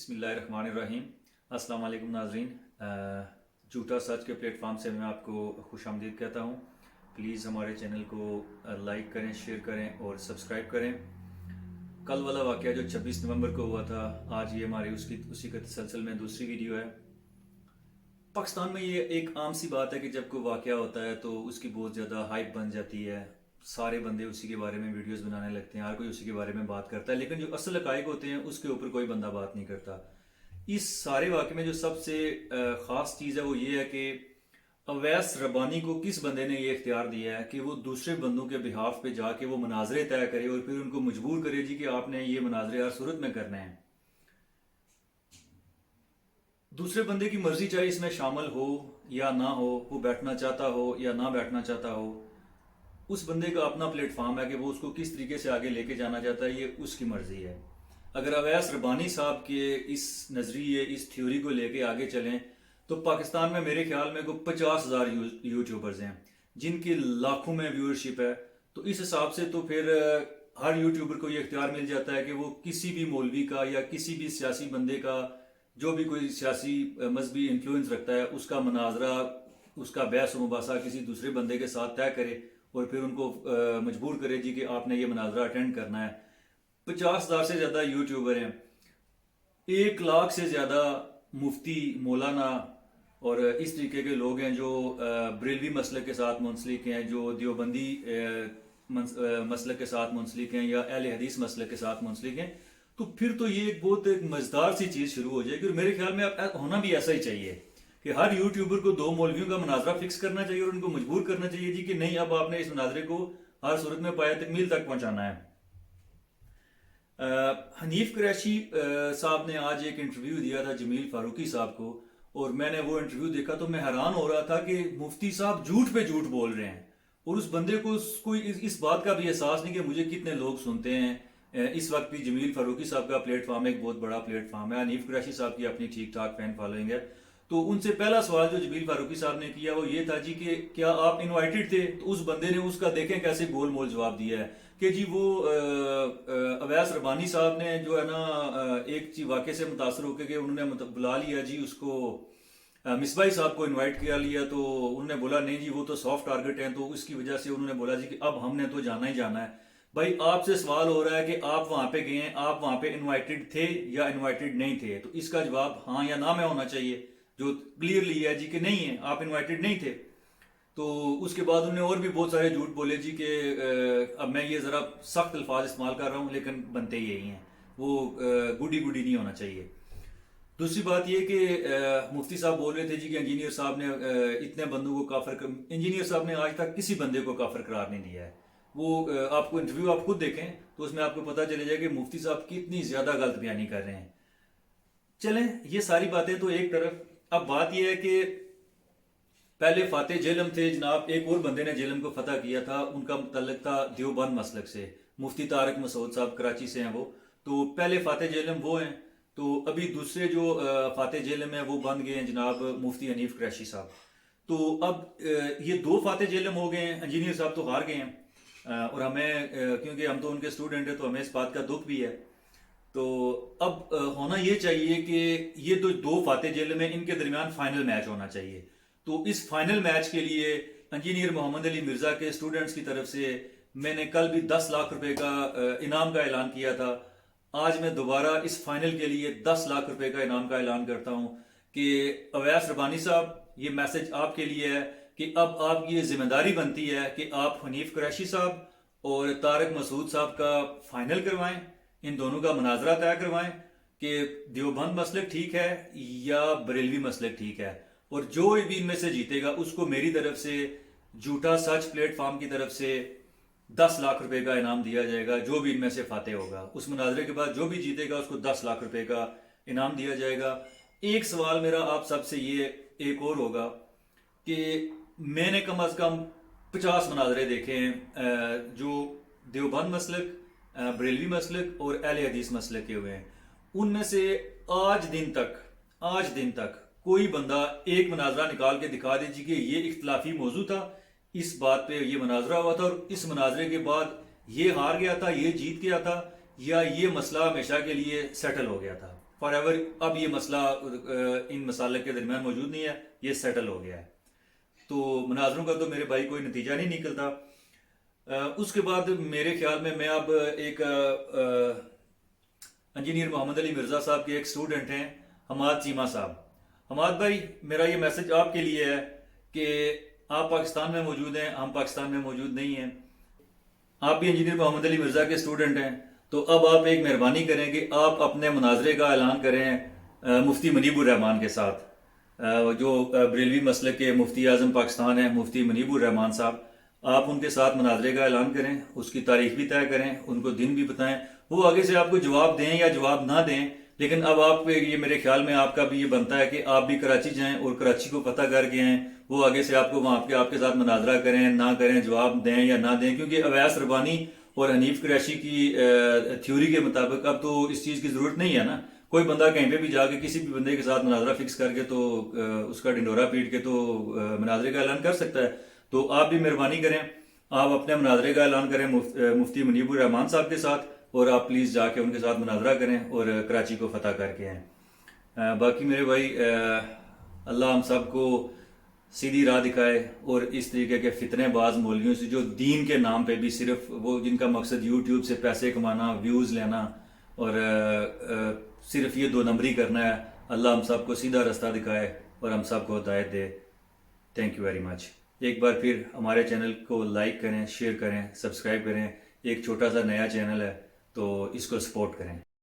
बिस्मिल्लाहिर्रहमानिर्रहीम। अस्सलाम वालेकुम नाजरीन। झूठा सच के प्लेटफॉर्म से मैं आपको खुश आमदीद कहता हूँ। प्लीज़ हमारे चैनल को लाइक करें, शेयर करें और सब्सक्राइब करें। कल वाला वाक़या जो 26 नवंबर को हुआ था, आज ये हमारी उसी के तसलसल में दूसरी वीडियो है। पाकिस्तान में ये एक आम सी बात है कि जब कोई वाक़या होता है तो उसकी बहुत ज़्यादा हाइप बन जाती है, सारे बंदे उसी के बारे में वीडियोस बनाने लगते हैं, हर कोई उसी के बारे में बात करता है, लेकिन जो असल हक़ाइक़ होते हैं उसके ऊपर कोई बंदा बात नहीं करता। इस सारे वाक़े में जो सबसे ख़ास चीज़ है वो ये है कि अवैस रब्बानी को किस बंदे ने ये इख्तियार दिया है कि वो दूसरे बंदों के बिहाफ पे जाके वो मनाजरे तय करे और फिर उनको मजबूर करे जी कि आपने ये मनाजरे हर सूरत में करने हैं। दूसरे बंदे की मर्जी चाहे इसमें शामिल हो या ना हो, वो बैठना चाहता हो या ना बैठना चाहता हो, उस बंदे का अपना प्लेटफॉर्म है कि वो उसको किस तरीके से आगे लेके जाना चाहता है, ये उसकी मर्जी है। अगर अवैस रब्बानी साहब के इस नज़रिए, इस थ्योरी को लेके आगे चलें तो पाकिस्तान में मेरे ख्याल में कोई 50,000 यूट्यूबर्स हैं जिनकी लाखों में व्यूअरशिप है। तो इस हिसाब से तो फिर हर यूट्यूबर को ये इख्तियार मिल जाता है कि वो किसी भी मौलवी का या किसी भी सियासी बंदे का, जो भी कोई सियासी मजहबी इन्फ्लुएंस रखता है, उसका मनाजरा, उसका बहस मुबासा किसी दूसरे बंदे के साथ तय करे और फिर उनको मजबूर करे जी कि आपने ये मनाजरा अटेंड करना है। 50,000 से ज़्यादा यूट्यूबर हैं, 1 लाख से ज़्यादा मुफ्ती, मौलाना और इस तरीके के लोग हैं जो बरेलवी मसलक के साथ मुंसलिक हैं, जो देवबंदी मसलक के साथ मुंसलिक हैं या अहले हदीस मसलक के साथ मुंसलिक हैं। तो फिर तो ये एक बहुत एक मज़ेदार सी चीज़ शुरू हो जाएगी और मेरे ख्याल में अब होना भी ऐसा ही चाहिए कि हर यूट्यूबर को 2 मौलवियों का मनाजरा फिक्स करना चाहिए और उनको मजबूर करना चाहिए जी कि नहीं, अब आपने इस मनाजरे को हर सूरत में पाया तकमील तक पहुंचाना है। हनीफ कुरैशी साहब ने आज एक इंटरव्यू दिया था जमील फारूकी साहब को, और मैंने वो इंटरव्यू देखा तो मैं हैरान हो रहा था कि मुफ्ती साहब झूठ पे झूठ बोल रहे हैं और उस बंदे को कोई इस बात का भी एहसास नहीं कि मुझे कितने लोग सुनते हैं। इस वक्त भी जमील फारूकी साहब का प्लेटफॉर्म एक बहुत बड़ा प्लेटफॉर्म है, हनीफ कुरैशी साहब की अपनी ठीक ठाक फैन फॉलोइंग है। तो उनसे पहला सवाल जो जमील फारूकी साहब ने किया वो ये था जी कि क्या आप इनवाइटेड थे? तो उस बंदे ने उसका देखें कैसे गोल मोल जवाब दिया है कि जी वो अवैस रब्बानी साहब ने जो है ना एक चीज वाक़े से मुतासर होकर के उन्होंने बुला लिया जी उसको, मिसबाही साहब को इनवाइट किया लिया, तो उन्होंने बोला नहीं जी वो तो सॉफ्ट टारगेट हैं, तो उसकी वजह से उन्होंने बोला जी कि अब हमने तो जाना ही जाना है। भाई आपसे सवाल हो रहा है कि आप वहां पे गए हैं, आप वहां पे इनवाइटेड थे या इनवाइटेड नहीं थे, तो इसका जवाब हाँ या ना में होना चाहिए, जो क्लियरली है जी कि नहीं है, आप इनवाइटेड नहीं थे। तो उसके बाद उन्होंने और भी बहुत सारे झूठ बोले जी कि अब मैं ये ज़रा सख्त अल्फाज इस्तेमाल कर रहा हूँ लेकिन बनते ही यही हैं, वो गुडी गुडी नहीं होना चाहिए। दूसरी बात ये कि मुफ्ती साहब बोल रहे थे जी कि इंजीनियर साहब ने इतने बंदों को काफिर इंजीनियर साहब ने आज तक किसी बंदे को काफिर करार नहीं दिया है। वो आपको इंटरव्यू आप खुद देखें तो उसमें आपको पता चले जाए कि मुफ्ती साहब कितनी ज़्यादा गलत बयानी कर रहे हैं। चलें ये सारी बातें तो एक तरफ, अब बात यह है कि पहले फातेह जेलम थे जनाब, एक और बंदे ने जेलम को फतह किया था, उनका मुतल्लिक था देवबंद मसलक से, मुफ्ती तारक मसूद साहब कराची से हैं वो। तो पहले फातेह जेलम वो हैं, तो अभी दूसरे जो फातेह जेलम है वो बन गए हैं जनाब मुफ्ती हनीफ कुरैशी साहब। तो अब ये 2 फातेह जेलम हो गए हैं, इंजीनियर साहब तो हार गए हैं और हमें क्योंकि हम तो उनके स्टूडेंट हैं तो हमें इस बात का दुख भी है। तो अब होना ये चाहिए कि ये तो 2 फातेह जेलम है, इनके दरमियान फाइनल मैच होना चाहिए। तो इस फाइनल मैच के लिए इंजीनियर मोहम्मद अली मिर्जा के स्टूडेंट्स की तरफ से मैंने कल भी 10 लाख रुपए का इनाम का ऐलान किया था। आज मैं दोबारा इस फाइनल के लिए 10 लाख रुपए का इनाम का ऐलान करता हूं कि अवैस रब्बानी साहब, ये मैसेज आपके लिए है कि अब आपकी ये जिम्मेदारी बनती है कि आप हनीफ कुरैशी साहब और तारक मसूद साहब का फाइनल करवाएं, इन दोनों का मनाजरा तय करवाएं कि देवबंद मसलक ठीक है या बरेलवी मसलक ठीक है, और जो भी इनमें से जीतेगा उसको मेरी तरफ से, झूठा सच प्लेटफॉर्म की तरफ से 10 लाख रुपए का इनाम दिया जाएगा। जो भी इनमें से फातेह होगा उस मुनाजरे के बाद जो भी जीतेगा उसको 10 लाख रुपए का इनाम दिया जाएगा। एक सवाल मेरा आप सबसे ये एक और होगा कि मैंने कम अज कम 50 मुनाजरे देखे हैं जो देवबंद मसलक, बरेलवी मसलक और अहले हदीस मसलक के हुए हैं। उनमें से आज दिन तक कोई बंदा एक मनाजरा निकाल के दिखा दे जी कि ये इख्तलाफी मौजू था, इस बात पे ये मनाजरा हुआ था और इस मनाजरे के बाद ये हार गया था, ये जीत गया था, या ये मसला हमेशा के लिए सेटल हो गया था। فار ایور اب یہ مسئلہ ان مسالک کے درمیان موجود نہیں ہے, یہ سیٹل ہو گیا ہے. تو مناظروں کا تو میرے بھائی کوئی نتیجہ نہیں نکلتا. اس کے بعد میرے خیال میں اب ایک انجینئر محمد علی مرزا صاحب کے ایک سٹوڈنٹ ہیں حماد چیمہ صاحب. حماد بھائی, میرا یہ میسج آپ کے لیے ہے کہ آپ پاکستان میں موجود ہیں, ہم پاکستان میں موجود نہیں ہیں. آپ بھی انجینئر محمد علی مرزا کے سٹوڈنٹ ہیں, تو اب آپ ایک مہربانی کریں کہ آپ اپنے مناظرے کا اعلان کریں مفتی منیب الرحمان کے ساتھ, جو بریلوی مسلک کے مفتی اعظم پاکستان ہیں, مفتی منیب الرحمان صاحب. آپ ان کے ساتھ مناظرے کا اعلان کریں, اس کی تاریخ بھی طے کریں, ان کو دن بھی بتائیں. وہ آگے سے آپ کو جواب دیں یا جواب نہ دیں, لیکن اب آپ یہ میرے خیال میں آپ کا بھی یہ بنتا ہے کہ آپ بھی کراچی جائیں اور کراچی کو فتح کر کے آئیں. وہ آگے سے آپ کو وہاں آپ کے ساتھ مناظرہ کریں, نہ کریں, جواب دیں یا نہ دیں, کیونکہ اویس ربانی اور حنیف قریشی کی تھیوری کے مطابق اب تو اس چیز کی ضرورت نہیں ہے نا. کوئی بندہ کہیں پہ بھی جا کے کسی بھی بندے کے ساتھ مناظرہ فکس کر کے تو اس کا ڈنڈورا پیٹ کے تو مناظرے کا اعلان کر سکتا ہے. تو آپ بھی مہربانی کریں, آپ اپنے مناظرے کا اعلان کریں مفتی منیب الرحمان صاحب کے ساتھ, اور آپ پلیز جا کے ان کے ساتھ مناظرہ کریں اور کراچی کو فتح کر کے آئیں. باقی میرے بھائی, اللہ ہم سب کو سیدھی راہ دکھائے, اور اس طریقے کے فتنے باز مولویوں سے جو دین کے نام پہ بھی صرف وہ جن کا مقصد یوٹیوب سے پیسے کمانا, ویوز لینا اور صرف یہ 2 نمبری کرنا ہے, اللہ ہم سب کو سیدھا رستہ دکھائے اور ہم سب کو ہدایت دے. Thank you very much. ایک بار پھر ہمارے چینل کو لائک کریں, شیئر کریں, سبسکرائب کریں. ایک چھوٹا سا نیا چینل ہے تو اس کو سپورٹ کریں.